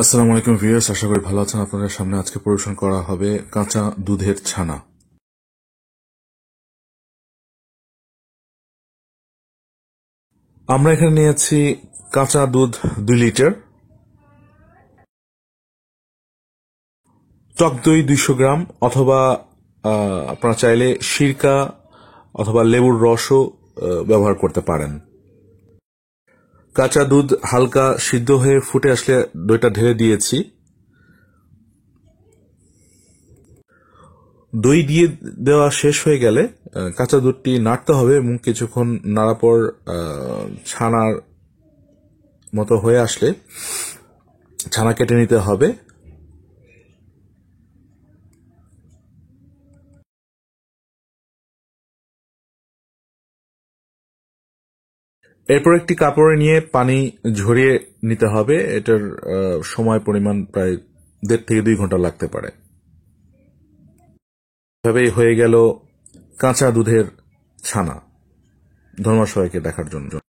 আসসালামু আলাইকুম ভিউয়ার্স, আশা করি ভালো আছেন। আপনাদের সামনে আজকে পরিবেশন করা হবে কাঁচা দুধের ছানা। আমরা এখানে নিয়েছি কাঁচা দুধ 2 লিটার, টক দই 200 গ্রাম, অথবা আপনারা চাইলে সিরকা অথবা লেবুর রসও ব্যবহার করতে পারেন। কাঁচা দুধ হালকা সিদ্ধ হয়ে ফুটে আসলে দইটা ঢেলে দিয়েছি। দই দিয়ে দেওয়া শেষ হয়ে গেলে কাঁচা দুধটি নাড়তে হবে এবং কিছুক্ষণ নাড়ার পর ছানার মতো হয়ে আসলে ছানা কেটে নিতে হবে। এরপর একটি কাপড়ে নিয়ে পানি ঝরিয়ে নিতে হবে। এটার সময় পরিমাণ প্রায় 1.5 থেকে 2 ঘন্টা লাগতে পারে। এভাবেই হয়ে গেল কাঁচা দুধের ছানা। ধন্যবাদ সবাইকে দেখার জন্য।